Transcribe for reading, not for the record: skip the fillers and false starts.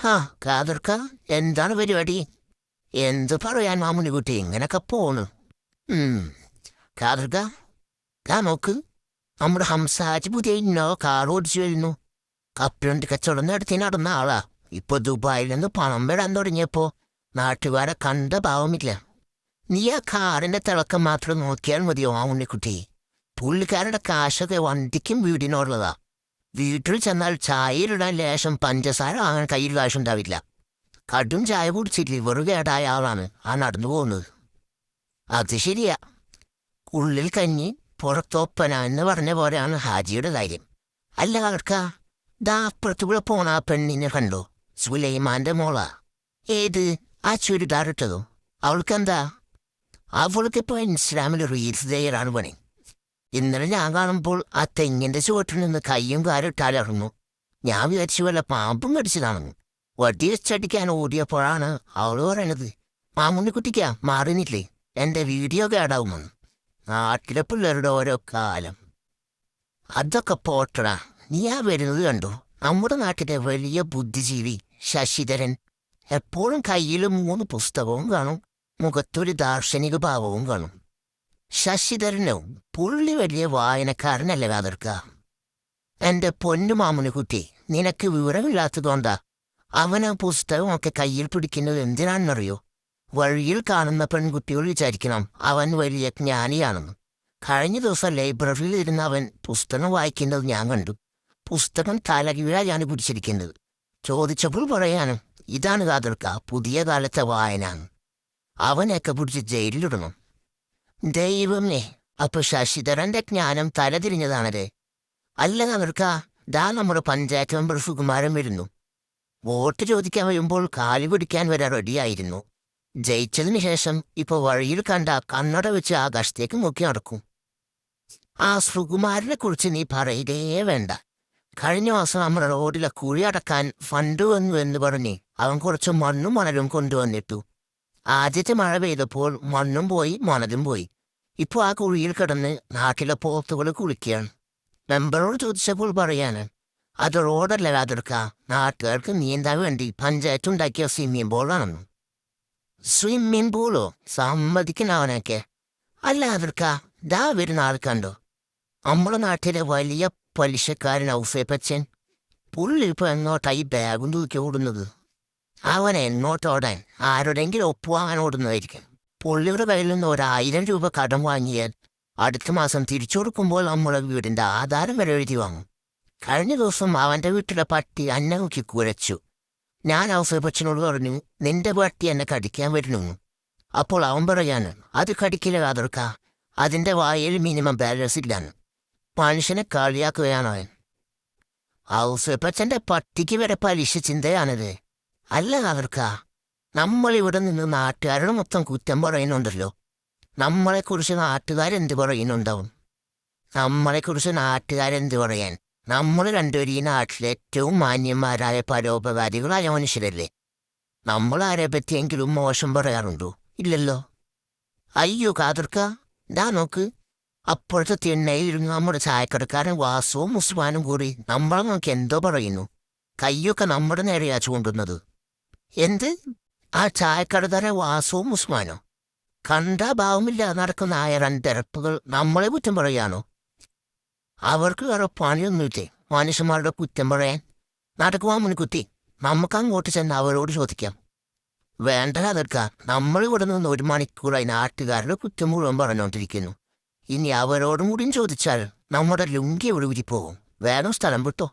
ആ കാതർക്ക എന്താണ് പരിപാടി? എന്ത് പറയാൻ മാമുനിക്കുട്ടി ഇങ്ങനൊക്കെ പോണു. കാതർക്ക നോക്ക്, നമ്മുടെ ഹംസാജ് പുതിയ ഇന്നോ കാർ ഓടിച്ചു വരുന്നു. കപ്പലണ്ടി കച്ചവടം നടത്തി നടന്ന ആളാ. ഇപ്പൊ ദുബായിൽ നിന്ന് പണം വരാൻ തുടങ്ങിയപ്പോ നാട്ടുകാരെ കണ്ട ഭാവമില്ല. നീ ആ കാറിന്റെ തിളക്കം മാത്രം നോക്കിയാൽ മതിയോ മാമുനിക്കുട്ടി? പുള്ളിക്കാരുടെ കാശൊക്കെ വണ്ടിക്കും വീടിനുള്ളതാ. വീട്ടിൽ ചെന്നാൽ ചായയിലിടാൻ ലേശം പഞ്ചസാര വാങ്ങാൻ കയ്യിൽ കാശുണ്ടാവില്ല. കടും ചായ കുടിച്ചിട്ട് ലിവറ് കേടായ ആളാണ് ആ നടന്നു പോകുന്നത്. അത് ശരിയാ. ഉള്ളിൽ കഞ്ഞി പുറത്തൊപ്പന എന്ന് പറഞ്ഞ പോലെയാണ് ഹാജിയുടെ കാര്യം. അല്ല കാർക്ക, അപ്പുറത്തുകൂടെ പോണ ആ പെണ്ണിനെ കണ്ടോ? സുലൈമാന്റെ മോളാ. ഏത്? ആ ചുരിദാറിട്ടതോ? അവൾക്കെന്താ? അവൾക്കിപ്പോ ഇൻസ്റ്റാഗ്രാമിൽ റീൽസ് ചെയ്യാനാണ് പണി. ഇന്നലെ ഞാൻ കാണുമ്പോൾ ആ തെങ്ങിന്റെ ചുവട്ടിൽ നിന്ന് കയ്യും കാലും ഇട്ടാലിറങ്ങു. ഞാൻ വിചാരിച്ചു വല്ല പാമ്പും കടിച്ചതാണെന്ന്. വടി വെച്ചടിക്കാൻ ഓടിയപ്പോഴാണ് അവള് പറയണത്, മാമുണ്ണിക്കുട്ടിക്കാ മാറിനില്ലേ, എന്റെ വീഡിയോ കേടാവുമെന്ന്. നാട്ടിലെ പിള്ളേരുടെ ഓരോ കാലം. അതൊക്കെ പോട്ടടാ. നീ ആ വരുന്നത് കണ്ടോ? നമ്മുടെ നാട്ടിലെ വലിയ ബുദ്ധിജീവി ശശിധരൻ. എപ്പോഴും കയ്യിൽ 3 പുസ്തകവും കാണും, മുഖത്തൊരു ദാർശനിക ഭാവവും കാണും. ശശിധരനോ? പുള്ളി വലിയ വായനക്കാരനല്ല കാതർക്ക. എന്റെ പൊന്നു മാമുനിക്കുട്ടി, നിനക്ക് വിവരമില്ലാത്തതുകൊണ്ടാ. അവനാ പുസ്തകമൊക്കെ കയ്യിൽ പിടിക്കുന്നത് എന്തിനാണെന്നറിയോ? വഴിയിൽ കാണുന്ന പെൺകുട്ടികൾ വിചാരിക്കണം അവൻ വലിയ ജ്ഞാനിയാണെന്ന്. കഴിഞ്ഞ ദിവസം ലൈബ്രറിയിൽ ഇരുന്ന് അവൻ പുസ്തകം വായിക്കുന്നത് ഞാൻ കണ്ടു. പുസ്തകം തലകീഴായാണ് പിടിച്ചിരിക്കുന്നത്. ചോദിച്ചപ്പോൾ പറയാനും ഇതാണ് കാതർക്ക പുതിയ കാലത്തെ വായന. അവനെയൊക്കെ പിടിച്ച് ജയിലിലിടണം. ദൈവമേ, അപ്പൊ ശശിധരന്റെ ജ്ഞാനം തലതിരിഞ്ഞതാണല്ലേ? അല്ല കാതർക്ക, നമ്മുടെ പഞ്ചായത്ത് മെമ്പർ സുകുമാരൻ വരുന്നു. വോട്ട് ചോദിക്കാൻ വരുമ്പോൾ കാലു പിടിക്കാൻ വരെ റെഡിയായിരുന്നു. ജയിച്ചതിന് ശേഷം ഇപ്പൊ വഴിയിൽ കണ്ട കണ്ണട വെച്ച് ആകാശത്തേക്ക് നോക്കി നടക്കും. ആ സുകുമാരനെ കുറിച്ച് നീ പറയതേ വേണ്ട. കഴിഞ്ഞ മാസം നമ്മുടെ റോഡിലെ കുഴി അടക്കാൻ ഫണ്ട് വന്നു എന്ന് പറഞ്ഞ് അവൻ കുറച്ച് മണ്ണും മണലും കൊണ്ടുവന്നിട്ടു. ആദ്യത്തെ മഴ പെയ്തപ്പോൾ മണ്ണും പോയി മണലും പോയി. ഇപ്പോൾ ആ കുഴിയിൽ കിടന്ന് നാട്ടിലെ പോത്തുകൾ കുളിക്കുകയാണ്. മെമ്പറോട് ചോദിച്ചപ്പോൾ പറയാണ്, അത് റോഡല്ല കാതർക്ക, നാട്ടുകാർക്ക് നീന്താൻ വേണ്ടി പഞ്ചായത്ത് ഉണ്ടാക്കിയ സ്വിമ്മിംഗ് പൂളാണെന്ന്. സ്വിമ്മിംഗ് പൂളോ? സമ്മതിക്കുന്നവനൊക്കെ. അല്ല കാതർക്ക, വരുന്ന ആൾ കണ്ടോ? നമ്മുടെ നാട്ടിലെ വലിയ പലിശക്കാരൻ ഔസേപ്പച്ചൻ. പുള്ളി ഇപ്പൊ എങ്ങോട്ടായി ബാഗും തൂക്കി ഓടുന്നത്. അവൻ എങ്ങോട്ടോടാൻ? ആരുടെങ്കിലും ഒപ്പുവാങ്ങാൻ ഓടുന്നതായിരിക്കും. പുള്ളിയുടെ കയ്യിൽ നിന്ന് 1000 രൂപ കടം വാങ്ങിയാൽ അടുത്ത മാസം തിരിച്ചു കൊടുക്കുമ്പോൾ നമ്മുടെ വീടിന്റെ ആധാരം വരെ എഴുതി വാങ്ങും. കഴിഞ്ഞ ദിവസം അവന്റെ വീട്ടിലെ പട്ടി അന്നെ നോക്കി കുരച്ചു. ഞാൻ ഔസേപ്പച്ചനോട് പറഞ്ഞു, നിന്റെ പട്ടി എന്നെ കടിക്കാൻ വരുന്നു. അപ്പോൾ അവൻ പറയാണ്, അത് കടിക്കില്ല കാതർക്ക, അതിന്റെ വായിൽ മിനിമം ബാലൻസ് ഇല്ലാന്ന്. മനുഷ്യനെ കളിയാക്കുകയാണ് അവൻ. ഔസേപ്പച്ചന്റെ പട്ടിക്ക് വരെ പലിശ ചിന്തയാണത്. അല്ല കാതർക്ക, നമ്മളിവിടെ നിന്ന് നാട്ടുകാരുടെ മൊത്തം കുറ്റം പറയുന്നുണ്ടല്ലോ. നമ്മളെക്കുറിച്ച് നാട്ടുകാരെന്ത് പറയുന്നുണ്ടാവും? നമ്മളെക്കുറിച്ച് നാട്ടുകാരെന്ത് പറയാൻ? നമ്മൾ രണ്ടുപേരും ഈ നാട്ടിലെ ഏറ്റവും മാന്യന്മാരായ പരോപകാരികളായ മനുഷ്യരല്ലേ. നമ്മൾ ആരെ പറ്റിയെങ്കിലും മോശം പറയാറുണ്ടോ? ഇല്ലല്ലോ. അയ്യോ കാതർക്ക, നോക്ക്, അപ്പോഴത്തെ തിണ്ണയിലിരുന്ന് നമ്മുടെ ചായക്കടക്കാരൻ വാസുവും മുസ്മാനും കൂടി നമ്മളെ നോക്കി എന്തോ പറയുന്നു. കയ്യൊക്കെ നമ്മുടെ നേരെയാ ചൂണ്ടുന്നത്. എന്ത്? ആ ചായക്കടക്കാരൻ വാസുവും മുസ്മാനോ? കണ്ടാ ഭാവമില്ല നടക്കുന്ന ആയ 2 ഇരപ്പുകൾ നമ്മളെ കുറ്റം പറയാനോ? അവർക്ക് വേറെ പണിയൊന്നുമില്ലേ മനുഷ്യന്മാരുടെ കുറ്റം പറയാൻ? നടക്കുവാ മുൻകുത്തി, നമുക്ക് അങ്ങോട്ട് ചെന്ന് അവരോട് ചോദിക്കാം. വേണ്ട കാതർക്ക, നമ്മളിവിടെ നിന്ന് 1 മണിക്കൂറായി നാട്ടുകാരുടെ കുറ്റം മുഴുവൻ പറഞ്ഞുകൊണ്ടിരിക്കുന്നു. ഇനി അവരോടും കൂടിയും ചോദിച്ചാൽ നമ്മുടെ ലുങ്കി ഒഴിവിരി പോകും. വേഗം സ്ഥലം വിട്ടോ.